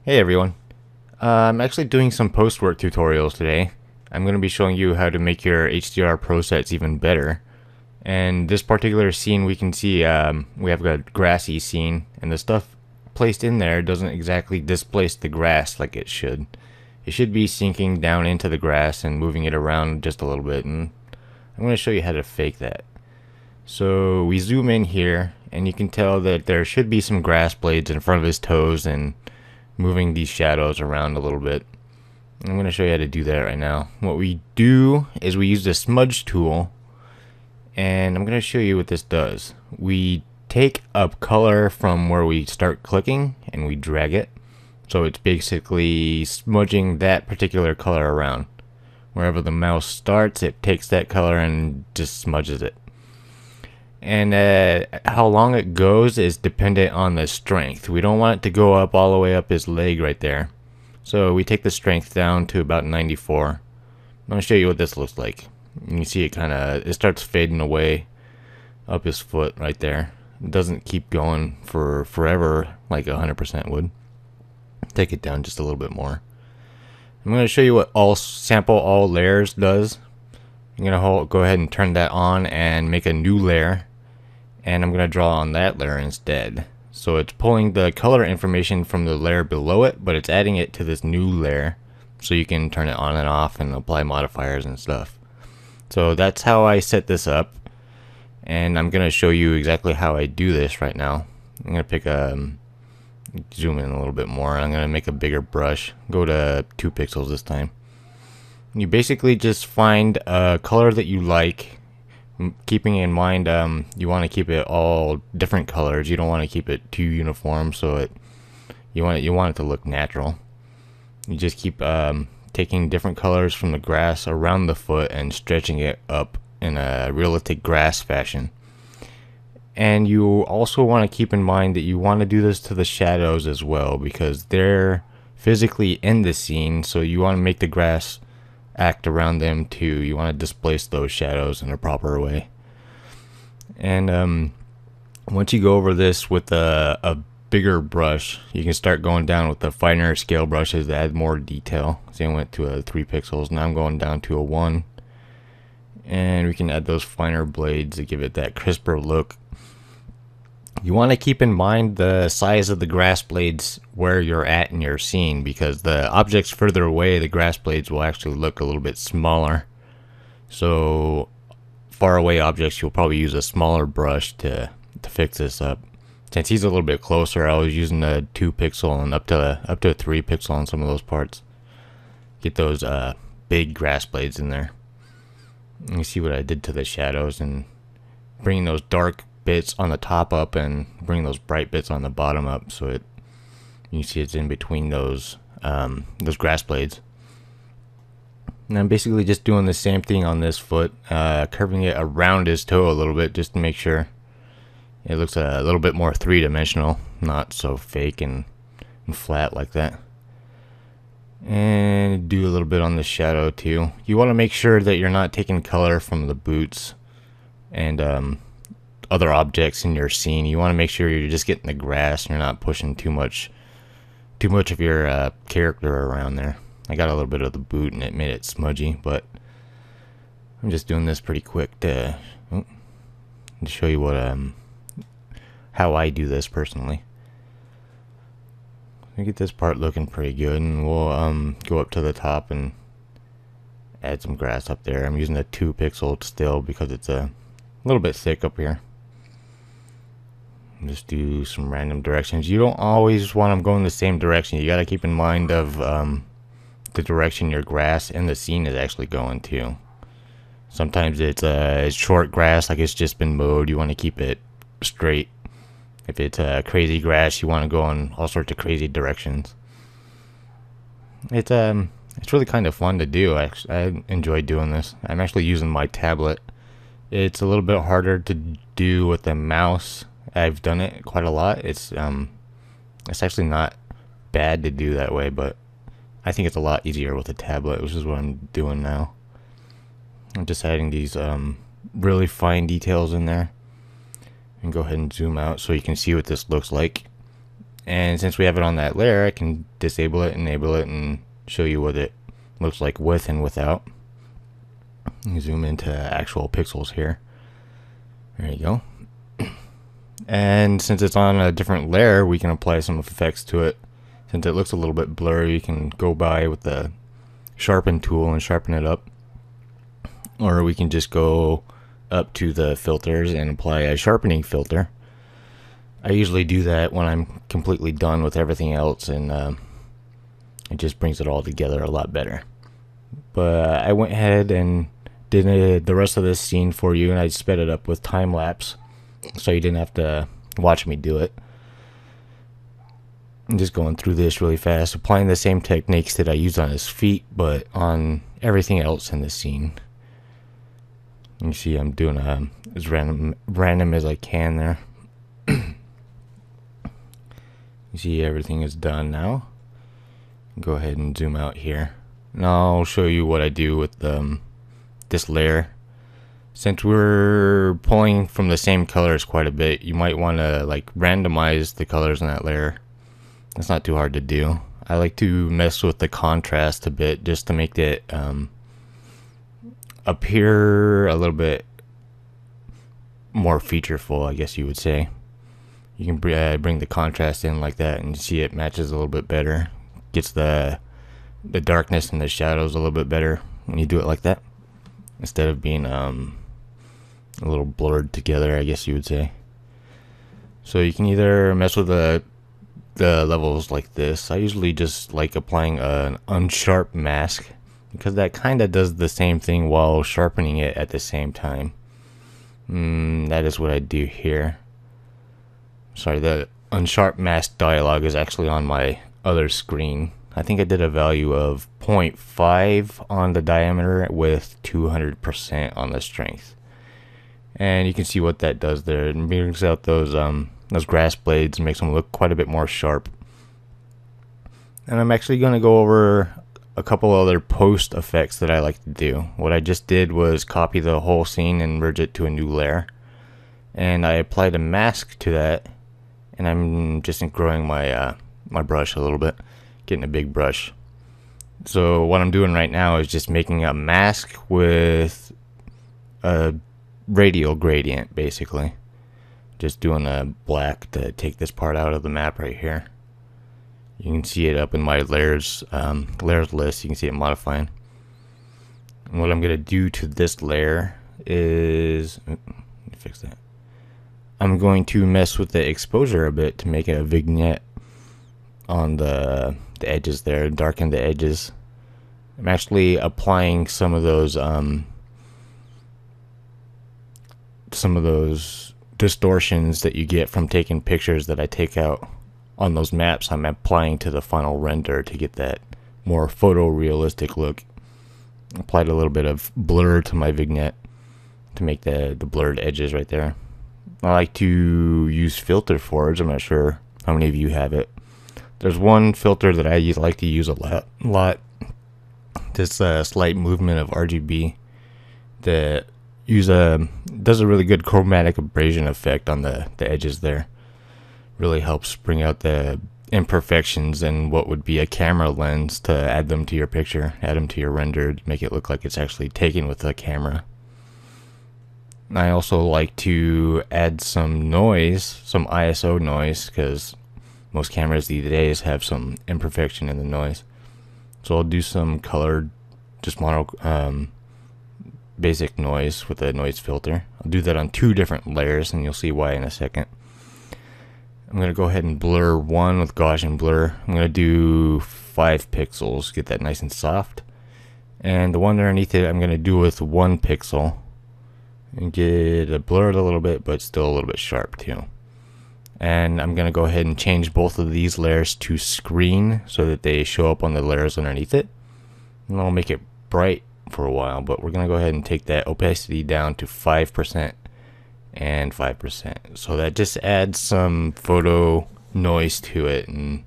Hey everyone, I'm actually doing some post-work tutorials today. I'm going to be showing you how to make your HDR ProSets even better. And this particular scene we can see we have a grassy scene, and the stuff placed in there doesn't exactly displace the grass like it should. It should be sinking down into the grass and moving it around just a little bit, and I'm going to show you how to fake that. So we zoom in here and you can tell that there should be some grass blades in front of his toes and moving these shadows around a little bit. I'm going to show you how to do that right now. What we do is we use the smudge tool, and I'm going to show you what this does. We take a color from where we start clicking and we drag it, so it's basically smudging that particular color around. Wherever the mouse starts, it takes that color and just smudges it. And how long it goes is dependent on the strength. We don't want it to go up all the way up his leg right there. So we take the strength down to about 94. I'm going to show you what this looks like. You can see it starts fading away up his foot right there. It doesn't keep going for forever like 100% would. Take it down just a little bit more. I'm going to show you what sample all layers does. I'm going to go ahead and turn that on and make a new layer. And I'm going to draw on that layer instead. So it's pulling the color information from the layer below it, but it's adding it to this new layer so you can turn it on and off and apply modifiers and stuff. So that's how I set this up, and I'm going to show you exactly how I do this right now. I'm going to pick zoom in a little bit more. I'm going to make a bigger brush, go to 2 pixels this time. You basically just find a color that you like, keeping in mind you want to keep it all different colors. You don't want to keep it too uniform, so you want it to look natural. You just keep taking different colors from the grass around the foot and stretching it up in a realistic grass fashion. And you also want to keep in mind that you want to do this to the shadows as well, because they're physically in the scene, so you want to make the grass act around them too. You want to displace those shadows in a proper way. And once you go over this with a bigger brush, you can start going down with the finer scale brushes that add more detail. See, I went to a 3 pixels. Now I'm going down to a 1, and we can add those finer blades to give it that crisper look. You want to keep in mind the size of the grass blades where you're at in your scene, because the objects further away, the grass blades will actually look a little bit smaller. So far away objects, you'll probably use a smaller brush to fix this up. Since he's a little bit closer, I was using a 2 pixel and up to a 3 pixel on some of those parts. Get those big grass blades in there. You see what I did to the shadows, and bringing those dark bits on the top up and bring those bright bits on the bottom up, so you see it's in between those grass blades. And I'm basically just doing the same thing on this foot, curving it around his toe a little bit just to make sure it looks a little bit more three-dimensional, not so fake and flat like that. And do a little bit on the shadow too. You want to make sure that you're not taking color from the boots and other objects in your scene. You want to make sure you're just getting the grass and you're not pushing too much of your character around there. I got a little bit of the boot and it made it smudgy, but I'm just doing this pretty quick to show you what how I do this personally. I get this part looking pretty good, and we'll go up to the top and add some grass up there. I'm using a 2 pixel still because it's a little bit thick up here. Just do some random directions. You don't always want them going the same direction. You got to keep in mind of the direction your grass and the scene is actually going to. Sometimes it's short grass, like it's just been mowed. You want to keep it straight. If it's crazy grass, you want to go in all sorts of crazy directions. It's really kind of fun to do. I enjoy doing this. I'm actually using my tablet. It's a little bit harder to do with the mouse. I've done it quite a lot. It's actually not bad to do that way, but I think it's a lot easier with a tablet, which is what I'm doing now. I'm just adding these really fine details in there. And go ahead and zoom out so you can see what this looks like. And since we have it on that layer, I can disable it, enable it, and show you what it looks like with and without. You zoom into actual pixels here. There you go. And since it's on a different layer, we can apply some effects to it. Since it looks a little bit blurry, you can go by with the sharpen tool and sharpen it up. Or we can just go up to the filters and apply a sharpening filter. I usually do that when I'm completely done with everything else, and it just brings it all together a lot better. But I went ahead and did the rest of this scene for you, and I sped it up with time lapse, so you didn't have to watch me do it. I'm just going through this really fast, applying the same techniques that I used on his feet, but on everything else in the scene. You see I'm doing as random as I can there. You see everything is done now. Go ahead and zoom out here. Now I'll show you what I do with this layer. Since we're pulling from the same colors quite a bit, you might want to like randomize the colors in that layer. It's not too hard to do. I like to mess with the contrast a bit just to make it appear a little bit more featureful, I guess you would say. You can bring the contrast in like that, and you see it matches a little bit better. Gets the darkness and the shadows a little bit better when you do it like that, instead of being a little blurred together, I guess you would say. So you can either mess with the levels like this. I usually just like applying an Unsharp Mask, because that kind of does the same thing while sharpening it at the same time. That is what I do here. Sorry, the Unsharp Mask dialog is actually on my other screen. I think I did a value of 0.5 on the diameter with 200% on the strength. And you can see what that does there. It brings out those grass blades and makes them look quite a bit more sharp. And I'm actually going to go over a couple other post effects that I like to do. What I just did was copy the whole scene and merge it to a new layer. And I applied a mask to that. And I'm just growing my my brush a little bit, getting a big brush. So what I'm doing right now is just making a mask with a radial gradient, basically. Just doing a black to take this part out of the map right here. You can see it up in my layers list. You can see it modifying. And what I'm going to do to this layer is, let me fix that. I'm going to mess with the exposure a bit to make it a vignette on the edges there, darken the edges. I'm actually applying some of those distortions that you get from taking pictures that I take out on those maps. I'm applying to the final render to get that more photorealistic look. Applied a little bit of blur to my vignette to make the blurred edges right there. I like to use filter forwards. I'm not sure how many of you have it. There's one filter that I like to use a lot. This slight movement of RGB that does a really good chromatic abrasion effect on the edges there. Really helps bring out the imperfections and what would be a camera lens to add them to your picture, add them to your render, make it look like it's actually taken with a camera. I also like to add some noise, some ISO noise, because most cameras these days have some imperfection in the noise. So I'll do some colored, just basic noise with a noise filter. I'll do that on 2 different layers, and you'll see why in a second. I'm going to go ahead and blur one with Gaussian Blur. I'm going to do 5 pixels, get that nice and soft. And the one underneath it I'm going to do with 1 pixel. And get it blurred a little bit, but still a little bit sharp too. And I'm going to go ahead and change both of these layers to screen so that they show up on the layers underneath it. And I'll make it bright for a while, but we're going to go ahead and take that opacity down to 5% and 5%. So that just adds some photo noise to it and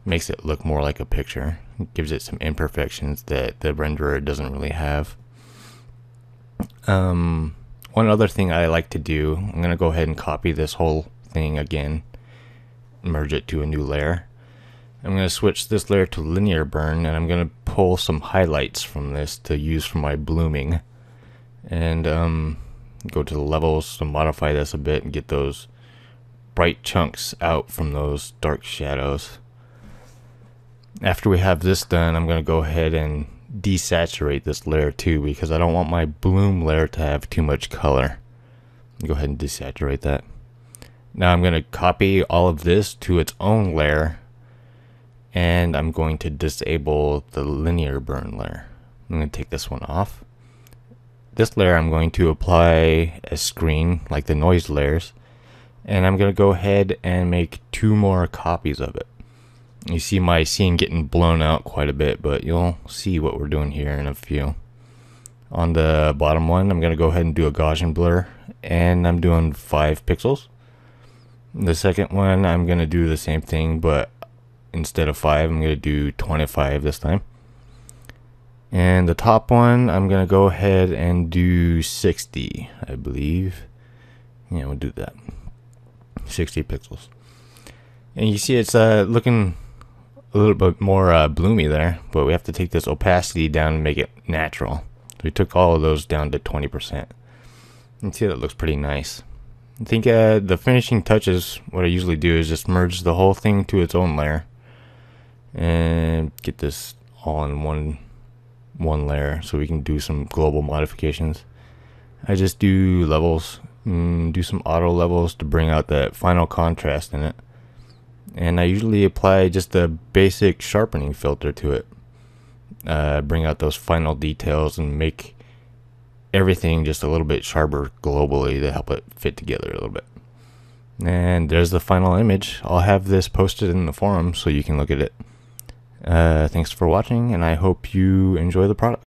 makes it look more like a picture. It gives it some imperfections that the renderer doesn't really have. One other thing I like to do, I'm going to go ahead and copy this whole thing again, merge it to a new layer. I'm going to switch this layer to linear burn, and I'm going to pull some highlights from this to use for my blooming. And go to the levels to modify this a bit and get those bright chunks out from those dark shadows. After we have this done, I'm going to go ahead and desaturate this layer too, because I don't want my bloom layer to have too much color. Go ahead and desaturate that. Now I'm going to copy all of this to its own layer, and I'm going to disable the linear burn layer. I'm going to take this one off. This layer I'm going to apply a screen like the noise layers, and I'm going to go ahead and make 2 more copies of it. You see my scene getting blown out quite a bit, but you'll see what we're doing here in a few. On the bottom one, I'm going to go ahead and do a Gaussian blur, and I'm doing 5 pixels. The second one, I'm going to do the same thing, but instead of 5, I'm going to do 25 this time. And the top one, I'm going to go ahead and do 60, I believe. Yeah, we'll do that. 60 pixels. And you see it's looking a little bit more bloomy there, but we have to take this opacity down and make it natural. So we took all of those down to 20%. You can see that looks pretty nice. I think the finishing touches, what I usually do is just merge the whole thing to its own layer and get this all in one layer so we can do some global modifications. I just do levels, do some auto levels to bring out that final contrast in it. And I usually apply just a basic sharpening filter to it. Bring out those final details and make everything just a little bit sharper globally to help it fit together a little bit. And there's the final image. I'll have this posted in the forum so you can look at it. Thanks for watching, and I hope you enjoy the product.